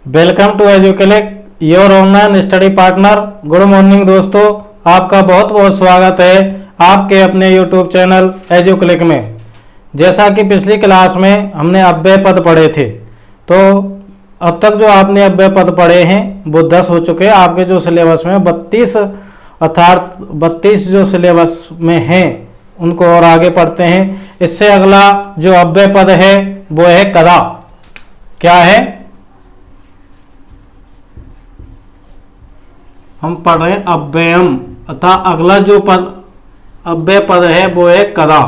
Welcome to Educalic your online study partner. Good morning दोस्तों, आपका बहुत बहुत स्वागत है आपके अपने यूट्यूब चैनल एजुकेलिक में। जैसा कि पिछली क्लास में हमने अव्यय पद पढ़े थे, तो अब तक जो आपने अव्यय पद पढ़े हैं वो 10 हो चुके हैं। आपके जो सिलेबस में 32 अर्थात 32 जो सिलेबस में हैं उनको और आगे पढ़ते हैं। इससे अगला जो अव्यय पद है वो है कदा। क्या है? हम पढ़ रहे हैं अव्ययम, अतः अगला जो पद अव्यय पद है वो है कदा।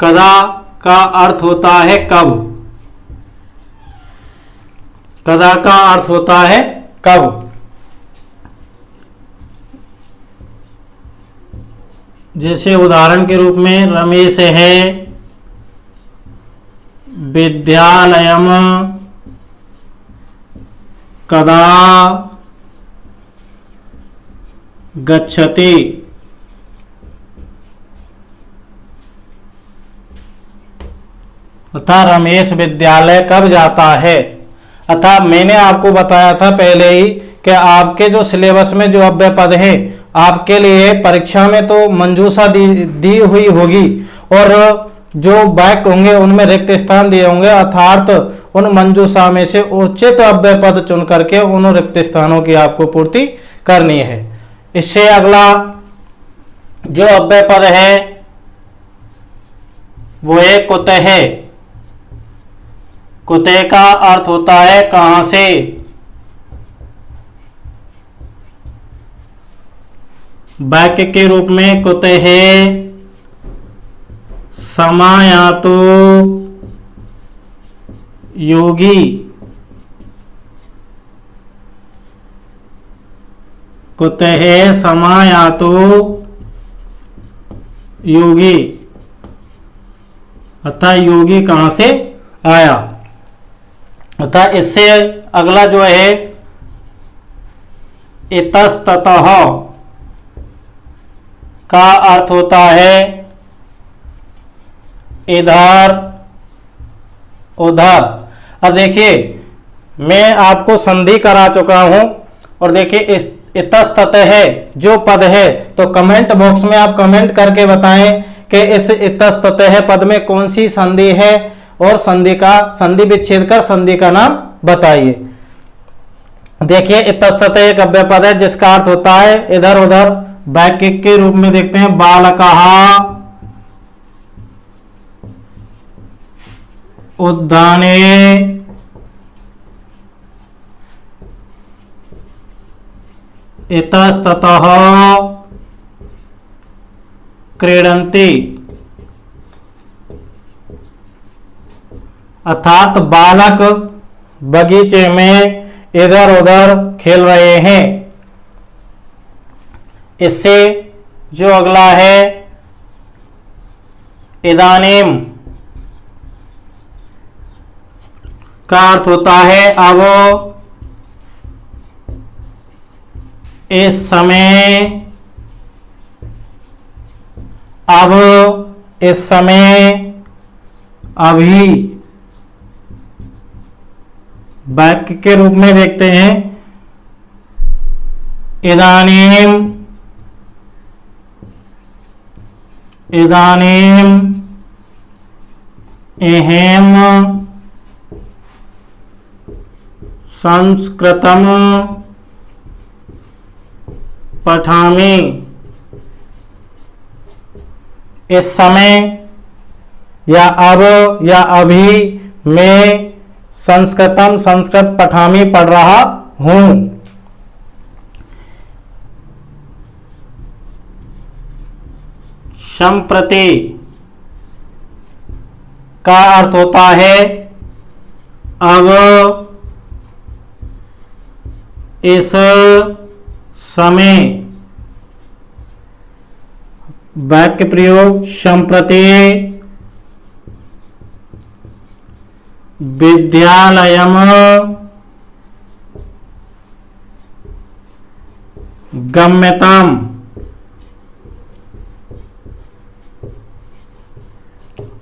कदा का अर्थ होता है कब। कदा का अर्थ होता है कब। जैसे उदाहरण के रूप में रमेश है विद्यालयम कदा गच्छति। अतः रमेश विद्यालय कब जाता है। अतः मैंने आपको बताया था पहले ही कि आपके जो सिलेबस में जो अव्यय पद है आपके लिए परीक्षा में तो मंजूषा दी हुई होगी और जो वाक्य होंगे उनमें रिक्त स्थान दिए होंगे, अर्थात उन मंजूषा में से उचित अव्यय पद चुन करके उन रिक्त स्थानों की आपको पूर्ति करनी है। इससे अगला जो अव्यय पद है वो है कुतः। कुतः का अर्थ होता है कहां से। वाक्य के रूप में कुतः समायातो योगी। कुतः समायातो योगी, अतः योगी कहां से आया। अतः इससे अगला जो है इतस्ततः का अर्थ होता है इधर उधर। अब देखिए मैं आपको संधि करा चुका हूं और देखिए इस इतस्ततः है जो पद है, तो कमेंट बॉक्स में आप कमेंट करके बताएं कि इस इतस्ततः पद में कौन सी संधि है और संधि विच्छेद कर संधि का नाम बताइए। देखिए इतस्ततः एक अव्यय पद है जिसका अर्थ होता है इधर उधर। वाक्य के रूप में देखते हैं बालकः उद्याने इतस्ततः क्रीडन्ति। अर्थात बालक बगीचे में इधर उधर खेल रहे हैं। इससे जो अगला है इदानीम का अर्थ होता है अब, इस समय, अब, इस समय, अभी। वाक्य के रूप में देखते हैं इदानीम, इदानीम अहम संस्कृतम पठामि। इस समय या अब या अभी मैं संस्कृत पठामि पढ़ रहा हूं। संप्रति का अर्थ होता है अब, इस समय। वाक्य प्रयोग संप्रति विद्यालयम गम्यताम।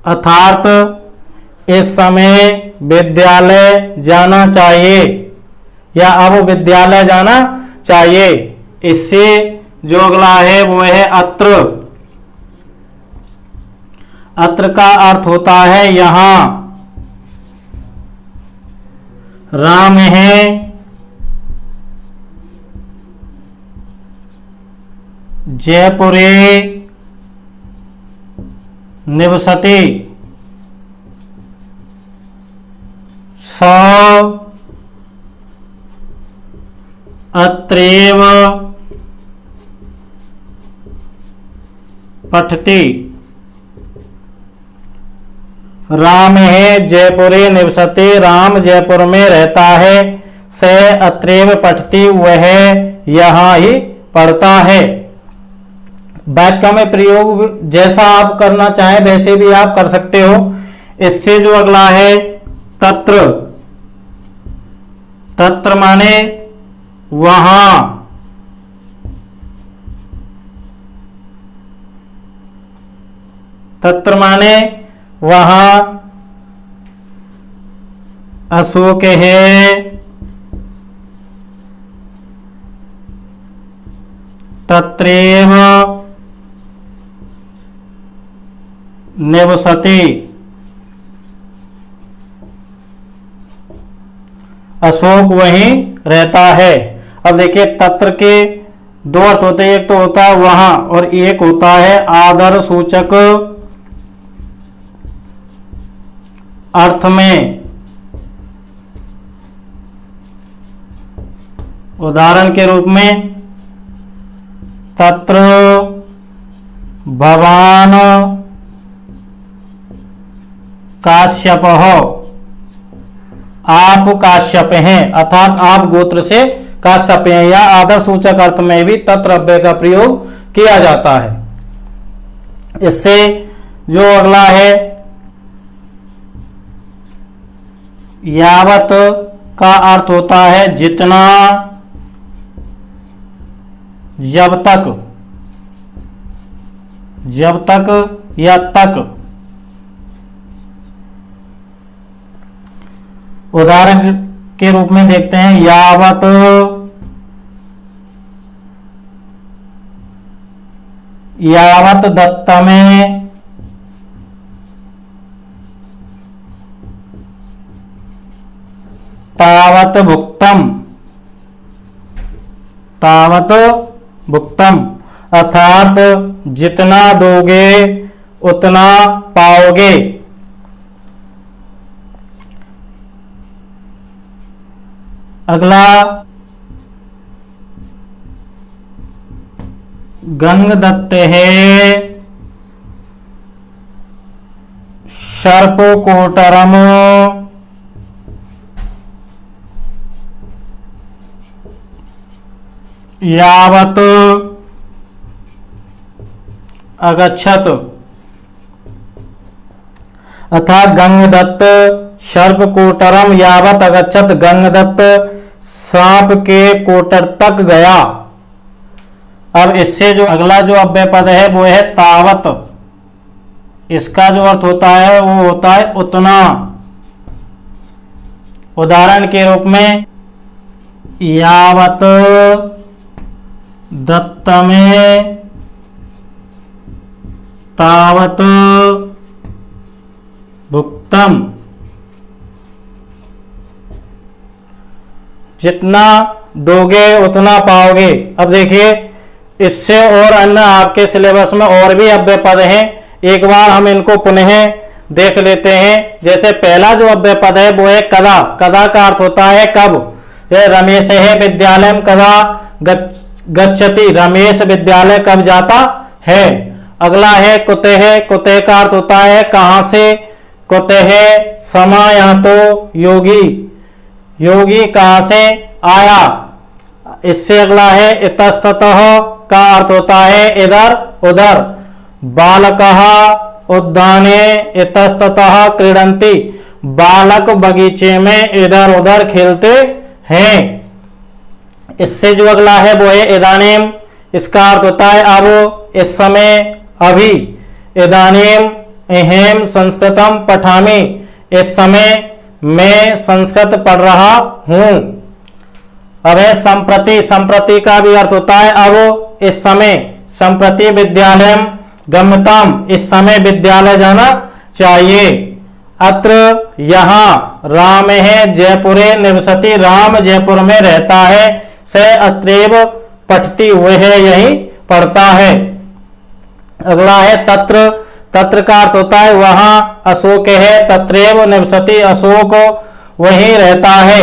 अर्थात इस समय विद्यालय जाना चाहिए या अब विद्यालय जाना चाहिए। इससे जो अगला है वो है अत्र। अत्र का अर्थ होता है यहां। राम है जयपुरे निवसति स अत्रैव पठति। राम है जयपुरे निवसति, राम जयपुर में रहता है। स अत्रैव पठति, वह यहाँ ही पढ़ता है। वाक्य में प्रयोग जैसा आप करना चाहें वैसे भी आप कर सकते हो। इससे जो अगला है तत्र। तत्र माने वहां। तत्र माने वहां। अशोक है तत्रैव निवसति, अशोक वहीं रहता है। अब देखिए तत्र के दो अर्थ होते हैं, एक तो होता है वहां और एक होता है आदर सूचक अर्थ में। उदाहरण के रूप में तत्र भवान काश्यपः, आप काश्यप हैं अर्थात आप गोत्र से काश्यप हैं। या आदर सूचक अर्थ में भी तत्र अव्यय का प्रयोग किया जाता है। इससे जो अगला है यावत का अर्थ होता है जितना, जब तक, जब तक या तक। उदाहरण के रूप में देखते हैं यावत यावत दत्तमे तावत भुक्तम, तावत भुक्तम अर्थात जितना दोगे उतना पाओगे। अगला गंगदत्त है सर्पकोटरम यावत अगच्छत, अर्थात गंगदत्त सर्पकोटरम यावत अगच्छत, गंगदत्त सांप के कोटर तक गया। अब इससे जो अगला जो अव्यय पद है वो है तावत। इसका जो अर्थ होता है वो होता है उतना। उदाहरण के रूप में यावत दत्तमे तावत भुक्तम, जितना दोगे उतना पाओगे। अब देखिए इससे और अन्य आपके सिलेबस में और भी अव्यय पद हैं, एक बार हम इनको पुनः देख लेते हैं। जैसे पहला जो अव्यय पद है वो है कदा। कदा का अर्थ होता है कब। जैसे रमेश है विद्यालय कदा गच्छति, रमेश विद्यालय कब जाता है। अगला है कुतः। कुतः का अर्थ होता है कहां से। कुतः समायातो योगी, योगी कहां से आया। इससे अगला है इतस्ततः का अर्थ होता है इधर उधर। बालकः उद्याने इतस्ततः क्रीडन्ति, बालक बगीचे में इधर उधर खेलते हैं। इससे जो अगला है वो है इदानीम। इसका अर्थ होता है अब, इस समय, अभी। इदानीम अहम संस्कृतम पठामि, इस समय मैं संस्कृत पढ़ रहा हूँ। अब है संप्रति। संप्रति का भी अर्थ होता है अब, इस समय। संप्रति विद्यालयम गम्यताम, इस समय विद्यालय जाना चाहिए। अत्र यहाँ, राम है जयपुरे निवसति, राम जयपुर में रहता है। स अत्रैव पठति, वह यही पढ़ता है। अगला है तत्र। तत्र का अर्थ होता है वहां। अशोक है तत्रैव निवसति, अशोक वहीं रहता है।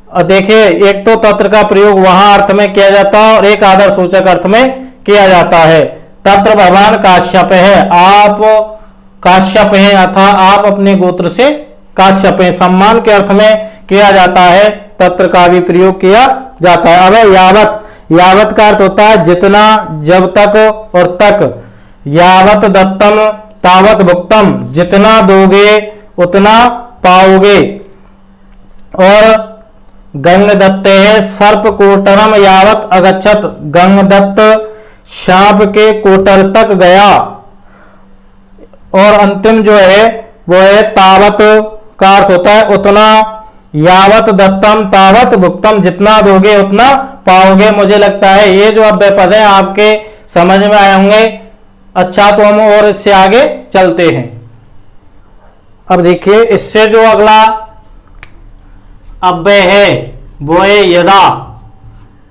और देखिए, एक तो तत्र का प्रयोग वहां अर्थ में किया जाता है और एक आदर सूचक अर्थ में किया जाता है। तत्र भगवान काश्यप है, आप काश्यप हैं, अथा आप अपने गोत्र से काश्यप हैं, सम्मान के अर्थ में किया जाता है। तत्र का भी प्रयोग किया जाता है। अब यावत। यावत का अर्थ होता है जितना, जब तक और तक। यावत दत्तम तावत भुक्तम, जितना दोगे उतना पाओगे। और गंग दत्ते है सर्प कोटरम यावत अगच्छत, गंग दत्त सांप के कोटर तक गया। और अंतिम जो है वो है तावत का अर्थ होता है उतना। यावत दत्तम तावत भुक्तम, जितना दोगे उतना पाओगे। मुझे लगता है ये जो अव्यय पद है आपके समझ में आए होंगे। अच्छा, तो हम और इससे आगे चलते हैं। अब देखिए, इससे जो अगला अव्यय है वो है यदा,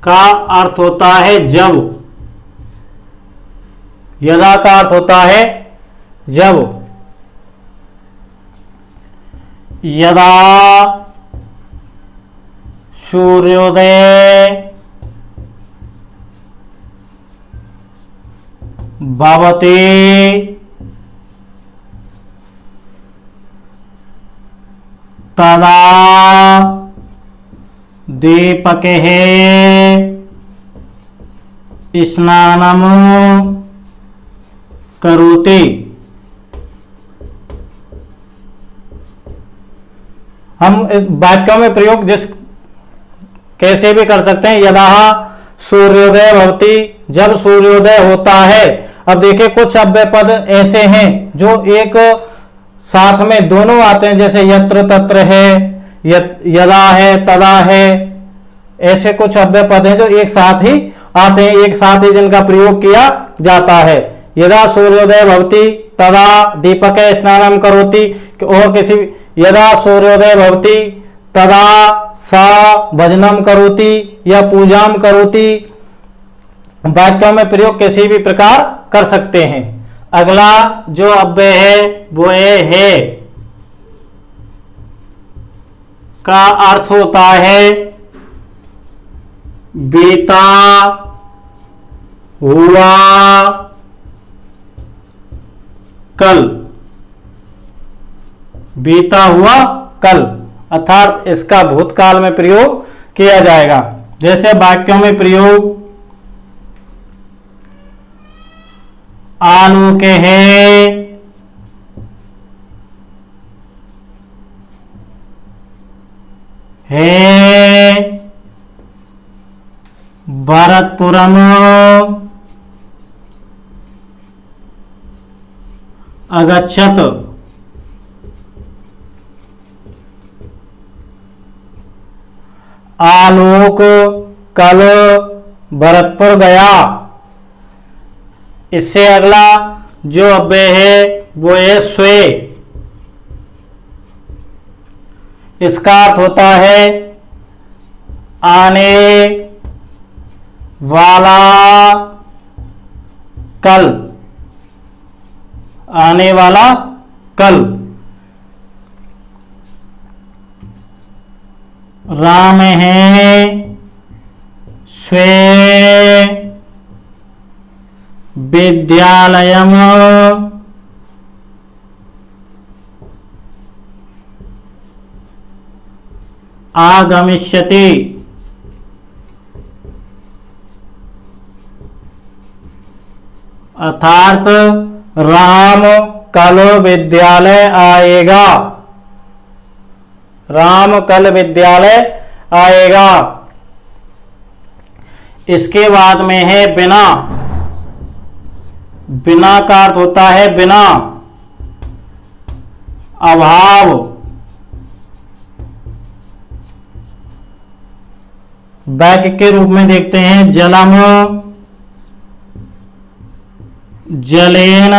का अर्थ होता है जब। यदा का अर्थ होता है जब। यदा सूर्योदय भवति तदा दीपकेः स्नानं करोति। हम वाक्यों में प्रयोग जिस कैसे भी कर सकते हैं। यदा सूर्योदय भवति, जब सूर्योदय होता है। अब देखिए, कुछ अव्यय पद ऐसे हैं जो एक साथ में दोनों आते हैं, जैसे यत्र तत्र है, यदा है, तदा है। ऐसे कुछ अव्यय पद हैं जो एक साथ ही आते हैं, एक साथ ही जिनका प्रयोग किया जाता है। यदा सूर्योदय भवति तदा दीपक स्नानम करोति, और किसी यदा सूर्योदय भवति तदा सा भजनम करोति या पूजाम करोति। वाक्यों में प्रयोग किसी भी प्रकार कर सकते हैं। अगला जो अव्यय है वो है का अर्थ होता है बीता हुआ कल। बीता हुआ कल अर्थात इसका भूतकाल में प्रयोग किया जाएगा। जैसे वाक्यों में प्रयोग आलोके है भरतपुरम अगच्छत। आलोक कल भरतपुर गया। इससे अगला जो अव्यय है वो है स्वे। इसका अर्थ होता है आने वाला कल। आने वाला कल। राम है स्वे विद्यालयम आगमिष्यति। अर्थात राम कल विद्यालय आएगा। राम कल विद्यालय आएगा। इसके बाद में है बिना। बिना का अर्थ होता है बिना, अभाव, वाक्य के रूप में देखते हैं जलम, जलेन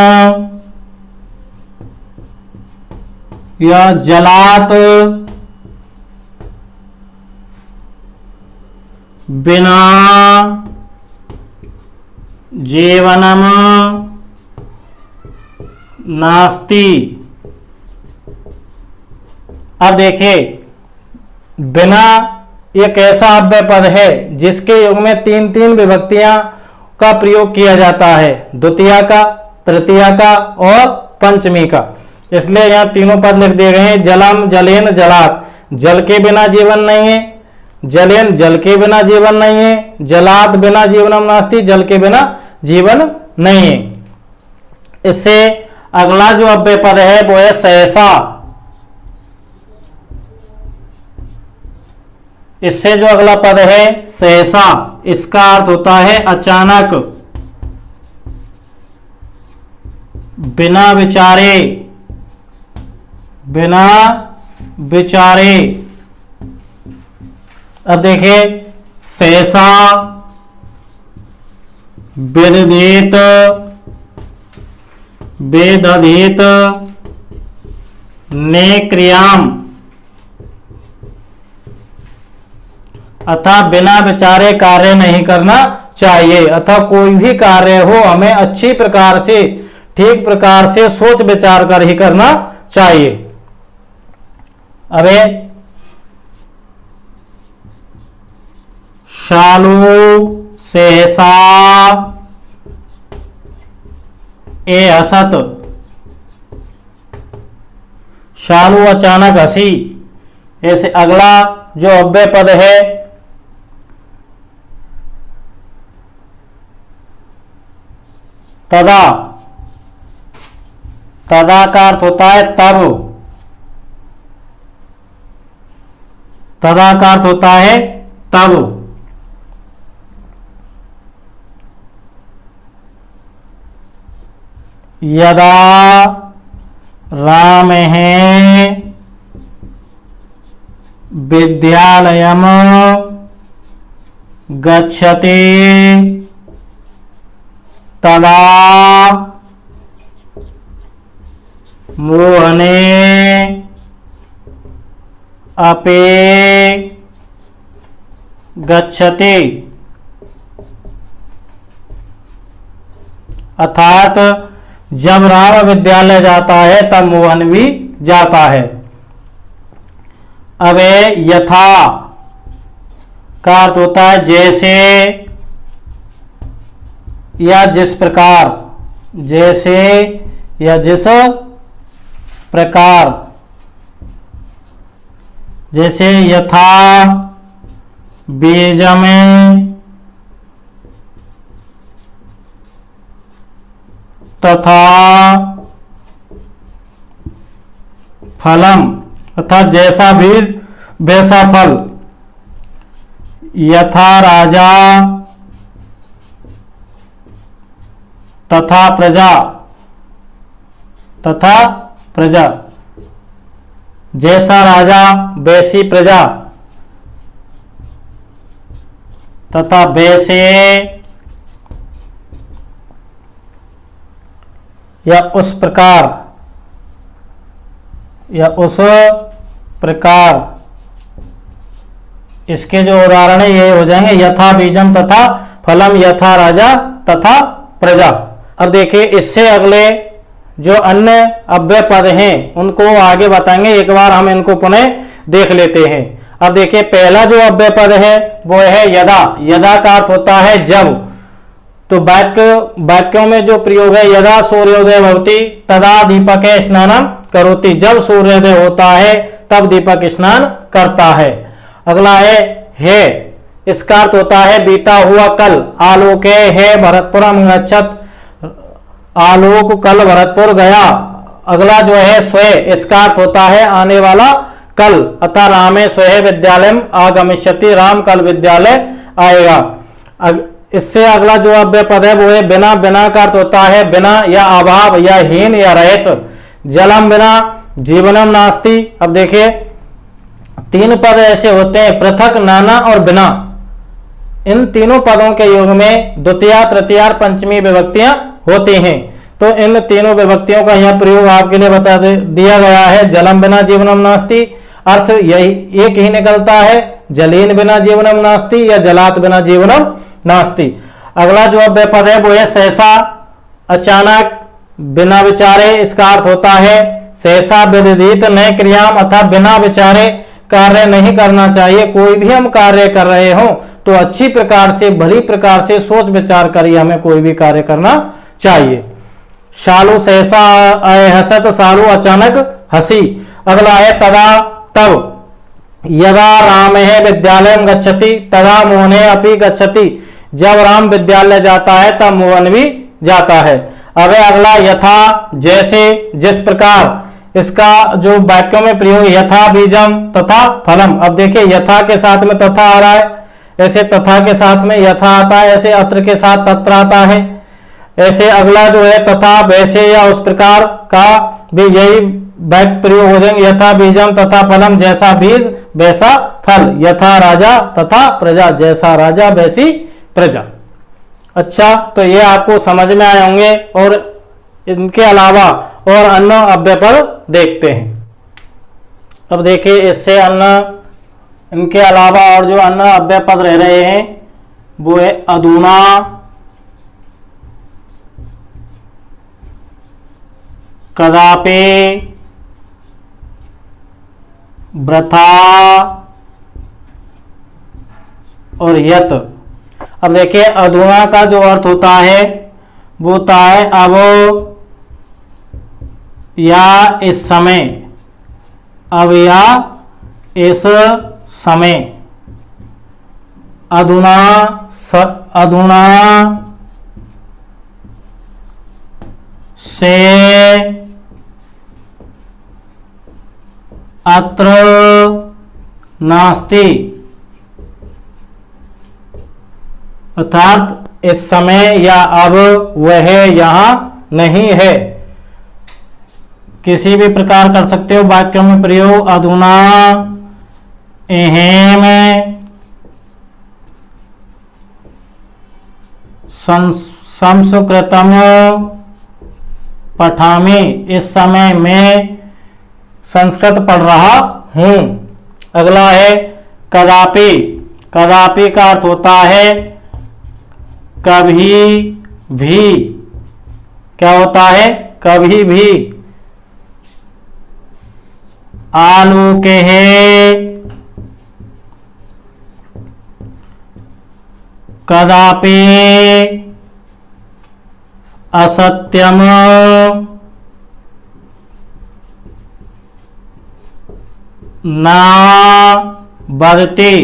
या जलात, बिना जीवनम नास्ति। अब देखिए, बिना एक ऐसा अव्यय पद है जिसके युग में तीन तीन विभक्तियां का प्रयोग किया जाता है, द्वितीया का, तृतीया का और पंचमी का। इसलिए यहां तीनों पद लिख दिए गए हैं। जलम, जलेन, जलात। जल के बिना जीवन नहीं है। जलेन, जल के बिना जीवन नहीं है। जलात, बिना जीवनम नास्ति, जल के बिना जीवन नहीं है। इससे अगला जो अव्यय पद है वो है सहसा। इससे जो अगला पद है सहसा, इसका अर्थ होता है अचानक, बिना विचारे, बिना विचारे। अब देखिए, सहसा, विदित, वेदधीत, ने क्रियाम, अतः बिना विचारे कार्य नहीं करना चाहिए। अतः कोई भी कार्य हो हमें अच्छी प्रकार से, ठीक प्रकार से सोच विचार कर ही करना चाहिए। अबे शालू, सहसा, ए हसत। शालू अचानक हंसी। ऐसे अगला जो अव्यय पद है तदा। तदा का अर्थ होता है तब। तदा का अर्थ होता है तब। यदा राम है विद्यालयम गच्छति तदा मोहने अपे गच्छति। अर्थात जब राम विद्यालय जाता है तब मोहन भी जाता है। अब यथा का अर्थ होता है जैसे या जिस प्रकार, जैसे या जिस प्रकार। जैसे यथा बीज में, तथा फलम, अर्थात जैसा बीज वैसा फल। यथा राजा तथा प्रजा, तथा प्रजा। जैसा राजा वैसी प्रजा, तथा वैसे या उस प्रकार, या उस प्रकार। इसके जो उदाहरण है ये हो जाएंगे यथा बीजम तथा फलम, यथा राजा तथा प्रजा। अब देखिए, इससे अगले जो अन्य अव्यय पद हैं उनको आगे बताएंगे। एक बार हम इनको पुनः देख लेते हैं। अब देखिए, पहला जो अव्यय पद है वो है यदा। यदा का अर्थ होता है जब। तो वाक्यों में जो प्रयोग है यदा सूर्योदय भवति तदा दीपक स्नानम करोति। जब सूर्योदय होता है तब दीपक स्नान करता है। अगला है, इसका अर्थ होता है बीता हुआ कल। आलोके है भरतपुरम गच्छत, आलोक कल भरतपुर गया। अगला जो है स्वय, इसका अर्थ होता है आने वाला कल। अतः रामे स्वय विद्यालय आगमिष्यति, राम कल विद्यालय आएगा। इससे अगला जो अव्यय पद है वो है बिना। बिना का अर्थ होता है बिना या अभाव या हीन या रहित। जलम बिना जीवनम नास्ति। अब देखिए, तीन पद ऐसे होते हैं पृथक, नाना और बिना। इन तीनों पदों के योग में द्वितीया, तृतीया और पंचमी विभक्तियां होती हैं। तो इन तीनों विभक्तियों का यहाँ प्रयोग आपके लिए बता दिया गया है। जलम बिना जीवनम नास्ति, अर्थ यही एक ही निकलता है, जलेन बिना जीवनम नास्ति या जलात बिना जीवनम नास्ति। अगला जो अव्यय पद है वो है सहसा, अचानक, बिना विचारे। इसका अर्थ होता है सहसा विदित नए क्रियाम, अर्थात बिना विचारे कार्य नहीं करना चाहिए। कोई भी हम कार्य कर रहे हो तो अच्छी प्रकार से, भली प्रकार से सोच विचार कर ही हमें कोई भी कार्य करना चाहिए। शालू सहसा हसत, सालू अचानक हंसी। अगला है तदा, तब। यदा राम है विद्यालय गच्छति तदा मोहने अपि गच्छति, जब राम विद्यालय जाता है तब मोहन भी जाता है। अब अगला यथा, जैसे, जिस प्रकार। इसका जो वाक्यों में प्रयोग यथा बीजम तथा फलम। अब देखिए यथा के साथ में तथा आ रहा है, ऐसे तथा के साथ में यथा आता है, ऐसे अत्र के साथ तत्र आता है। ऐसे अगला जो है तथा, वैसे या उस प्रकार का भी यही वाक्य प्रयोग हो जाएंगे। यथा बीजम तथा फलम, जैसा बीज वैसा फल। यथा राजा तथा प्रजा, जैसा राजा वैसी प्रजा। अच्छा, तो ये आपको समझ में आए होंगे। और इनके अलावा और अन्य अव्यय पद देखते हैं। अब देखिए इससे अन्य, इनके अलावा और जो अन्य अव्यय पद रह रहे हैं वो है अधुना, कदापि, वृथा और यत। अब देखिए अधुना का जो अर्थ होता है वो होता है अब या इस समय, अब या इस समय। अधुना अधुना से अत्र नास्ति, अर्थात इस समय या अब वह यहां नहीं है। किसी भी प्रकार कर सकते हो वाक्यों में प्रयोग। अधुना एहेम संस्कृतम पठामि, इस समय मैं संस्कृत पढ़ रहा हूं। अगला है कदापि। कदापि का अर्थ होता है कभी भी। क्या होता है? कभी भी। आलोके है कदापि असत्यम ना वदति,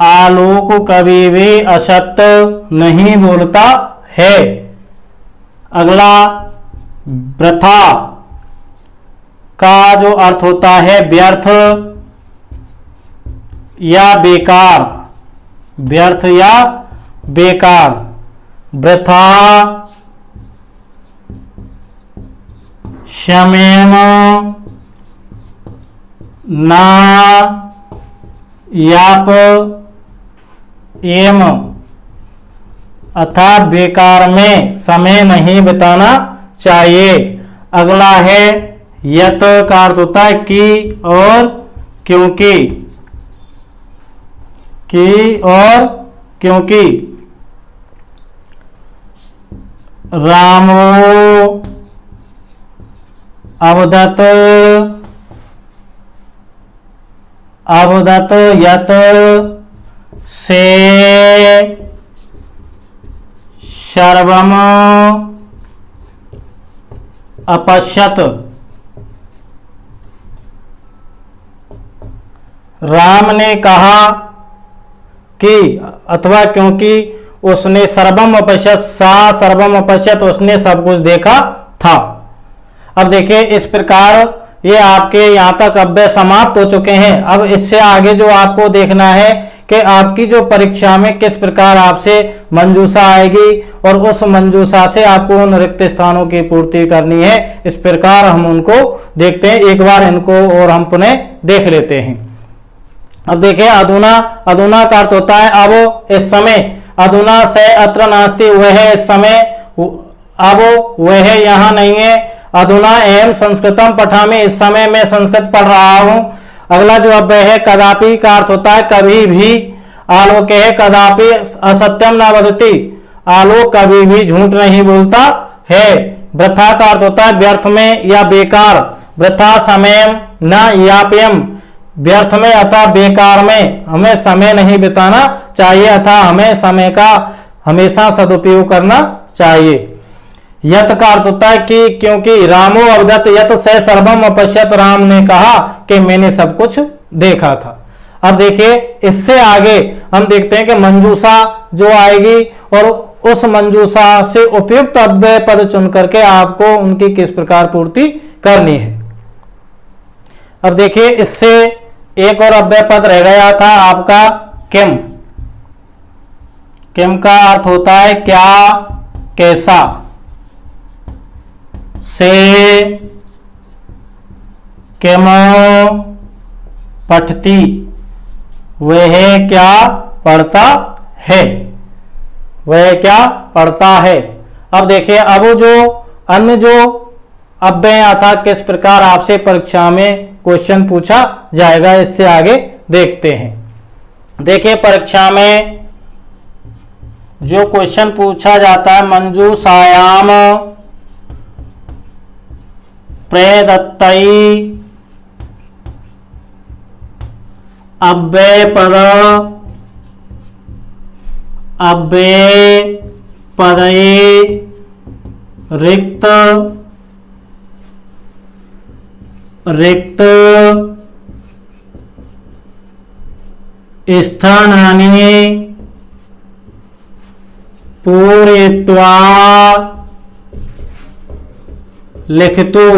आलोक कभी भी असत्य नहीं बोलता है। अगला वृथा का जो अर्थ होता है व्यर्थ या बेकार, व्यर्थ या बेकार। वृथा क्षमेम ना याप एम, अर्थात बेकार में समय नहीं बिताना चाहिए। अगला है यत का अर्थ होता है कि और क्योंकि, कि और क्योंकि। रामो अवदत, अवदत यत से सर्वम अपश्यत, राम ने कहा कि अथवा क्योंकि उसने सर्वम अपश्यत, सा सर्वम अपश्यत, उसने सब कुछ देखा था। अब देखिए इस प्रकार ये आपके यहाँ तक अव्यय समाप्त हो चुके हैं। अब इससे आगे जो आपको देखना है कि आपकी जो परीक्षा में किस प्रकार आपसे मंजूषा आएगी और उस मंजूषा से आपको उन रिक्त स्थानों की पूर्ति करनी है। इस प्रकार हम उनको देखते हैं। एक बार इनको और हम पुनः देख लेते हैं। अब देखिए अधुना, अधुना का अर्थ होता है अब, इस समय। अधुना से अत्र नास्ति, वह इस समय, अब वह यहाँ नहीं है। अधुना एवं संस्कृतम पठामि, इस समय मैं संस्कृत पढ़ रहा हूं। अगला जो अव्यय है कदापि का अर्थ होता है कभी भी। आलोक है कदापि असत्यम न वदति, आलोक कभी भी झूठ नहीं बोलता है। वृथा का अर्थ होता है व्यर्थ में या बेकार। वृथा समय न याप्यम, व्यर्थ में अथवा बेकार में हमें समय नहीं बिताना चाहिए, अथवा हमें समय का हमेशा सदुपयोग करना चाहिए। यत का अर्थ होता है कि क्योंकि रामो अवगत यत से सर्वम अपश्यत, राम ने कहा कि मैंने सब कुछ देखा था। अब देखिए इससे आगे हम देखते हैं कि मंजूषा जो आएगी और उस मंजूषा से उपयुक्त अव्यय पद चुन करके आपको उनकी किस प्रकार पूर्ति करनी है। अब देखिए इससे एक और अव्यय पद रह गया था आपका किम। किम का अर्थ होता है क्या, कैसा। से किम पठती, वह क्या पढ़ता है, वह क्या पढ़ता है। अब देखिए अब जो अन्य जो अव्यय आता किस प्रकार आपसे परीक्षा में क्वेश्चन पूछा जाएगा, इससे आगे देखते हैं। देखिए परीक्षा में जो क्वेश्चन पूछा जाता है, मंजूषायाम प्रदत्तई अव्यय पद, अव्यय पदये रिक्त, रिक्त स्थानानि पूरयित्वा लिखतु।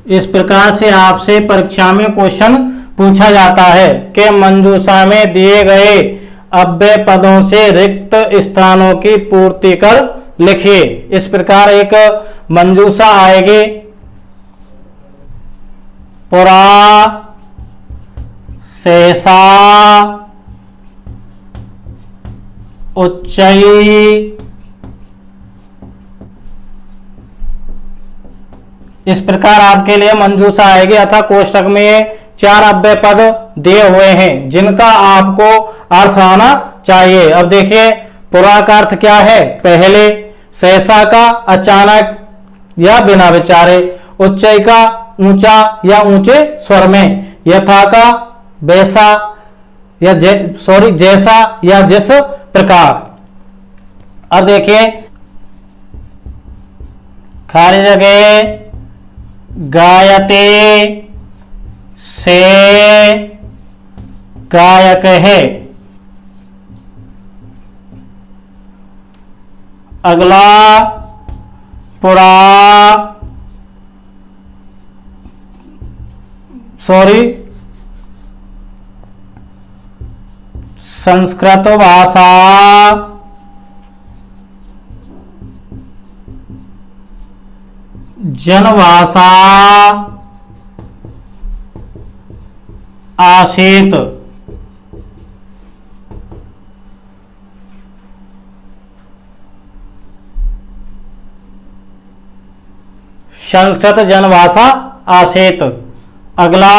इस प्रकार से आपसे परीक्षा में क्वेश्चन पूछा जाता है कि मंजूषा में दिए गए अव्यय पदों से रिक्त स्थानों की पूर्ति कर लिखिए। इस प्रकार एक मंजूषा आएगी, पुरा सहसा उच्चई। इस प्रकार आपके लिए मंजूषा आएगी, अतः कोष्टक में 4 अव्यय पद दिए हुए हैं जिनका आपको अर्थ आना चाहिए। अब देखिए पुरा का अर्थ क्या है, पहले। सहसा का अचानक या बिना विचारे। उच्चई का ऊंचा या ऊंचे स्वर में। यथा का वैसा या जैसा या जिस प्रकार। अब देखिए खाली जगह गायते से गायक है। अगला पुरा संस्कृत भाषा जनभाषा आसीत। संस्कृत जनभाषा आसीत। अगला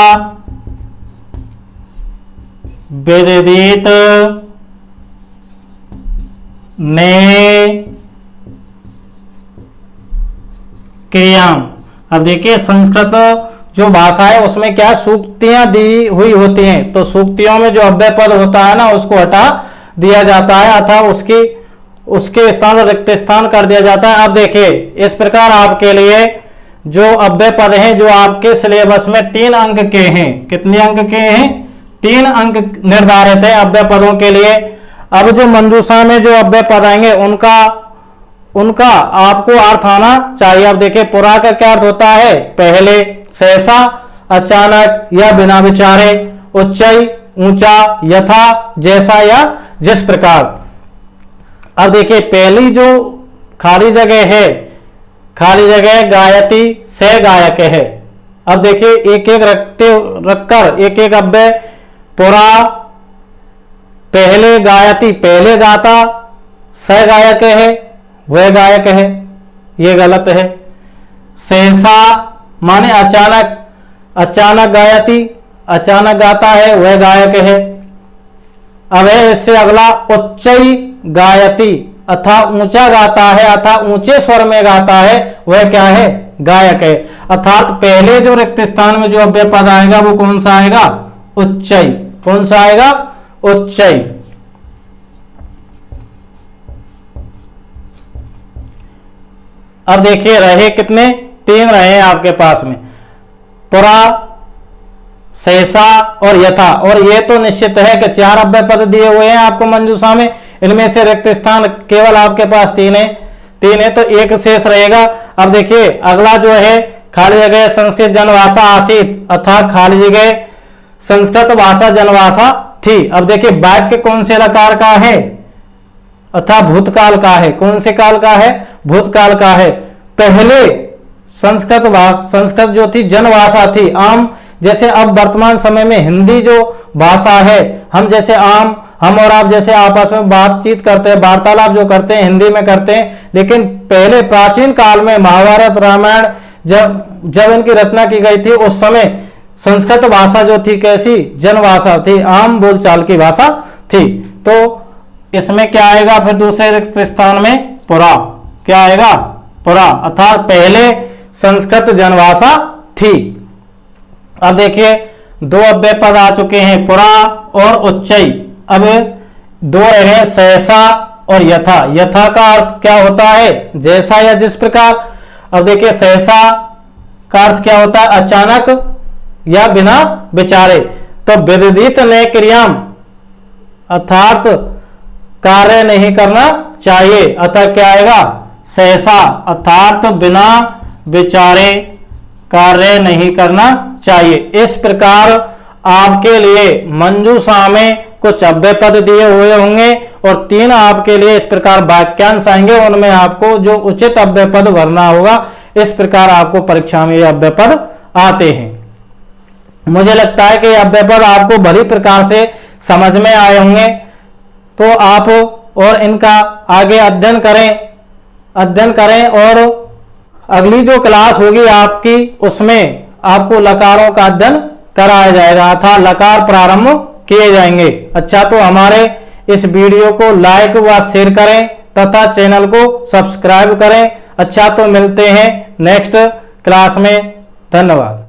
विदित ने क्रियाम। अब देखिए संस्कृत जो भाषा है उसमें क्या सूक्तियां दी हुई होती हैं, तो सूक्तियों में जो अव्यय पद होता है ना उसको हटा दिया जाता है अथवा उसके स्थान पर रिक्त स्थान कर दिया जाता है। अब देखिए इस प्रकार आपके लिए जो अव्यय पद हैं जो आपके सिलेबस में 3 अंक के हैं। कितने अंक के हैं? 3 अंक निर्धारित है अव्यय पदों के लिए। अब जो मंजूषा में जो अव्यय पद आएंगे उनका आपको अर्थ आना चाहिए। अब देखिए पुरा का क्या अर्थ होता है, पहले। सहसा अचानक या बिना विचारे। उच्चई ऊंचा। यथा जैसा या जिस प्रकार। अब देखिए पहली जो खाली जगह है, खाली जगह गायती से गायक है। अब देखिए एक एक रखकर एक एक अव्यय। पुरा पहले गायती, पहले गाता, स गायक है, वह गायक है, ये गलत है। सहसा माने अचानक, अचानक गायती, अचानक गाता है, वह गायक है। अब है इससे अगला उच्चई गायती, अथा ऊंचा गाता है, अथा ऊंचे स्वर में गाता है, वह क्या है? गायक है। अर्थात पहले जो रिक्त स्थान में जो अव्यय पद आएगा वो कौन सा आएगा? उच्चई। कौन सा आएगा? उच्चई। अब देखिए रहे कितने? 3 रहे हैं आपके पास में, पुरा, सहसा और यथा। और ये तो निश्चित है कि 4 अव्यय पद दिए हुए हैं आपको मंजूषा में, इनमें से रिक्त स्थान केवल आपके पास 3 है, 3 है तो एक शेष रहेगा। अब देखिए अगला जो है, खाली जगह संस्कृत जनभाषा आसीत, अर्थात खाली जगह संस्कृत भाषा जनभाषा थी। अब देखिए वाक्य कौन से लकार का है? अर्थात भूतकाल का है। कौन से काल का है? भूतकाल का है। पहले संस्कृत जो थी जनभाषा थी, आम, जैसे अब वर्तमान समय में हिंदी जो भाषा है, हम जैसे आम, हम और आप जैसे आपस में बातचीत करते हैं, वार्तालाप जो करते हैं हिंदी में करते हैं, लेकिन पहले प्राचीन काल में महाभारत रामायण जब इनकी रचना की गई थी उस समय संस्कृत भाषा जो थी कैसी? जनभाषा थी, आम बोलचाल की भाषा थी। तो इसमें क्या आएगा फिर दूसरे रिक्त स्थान में? पुरा। क्या आएगा? पुरा, अर्थात पहले संस्कृत जनभाषा थी। अब देखिए 2 अव्यय पद आ चुके हैं, पुरा और उच्चई। अब 2 रहे, सहसा और यथा। यथा का अर्थ क्या होता है? जैसा या जिस प्रकार। अब देखिए सहसा का अर्थ क्या होता है? अचानक या बिना विचारे। तो विदित ने क्रियाम, अर्थात कार्य नहीं करना चाहिए, अतः क्या आएगा? सहसा, अर्थात बिना विचारे कार्य नहीं करना चाहिए। इस प्रकार आपके लिए मंजूषा में कुछ अव्यय पद दिए हुए होंगे और 3 आपके लिए इस प्रकार वाक्यांश आएंगे, उनमें आपको जो उचित अव्यय पद भरना होगा। इस प्रकार आपको परीक्षा में ये अव्यय पद आते हैं। मुझे लगता है कि अव्यय पद आपको भली प्रकार से समझ में आए होंगे, तो आप और इनका आगे अध्ययन करें और अगली जो क्लास होगी आपकी उसमें आपको लकारों का अध्ययन कराया जाएगा, अर्थात लकार प्रारंभ किए जाएंगे। अच्छा, तो हमारे इस वीडियो को लाइक व शेयर करें तथा चैनल को सब्सक्राइब करें। अच्छा, तो मिलते हैं नेक्स्ट क्लास में। धन्यवाद।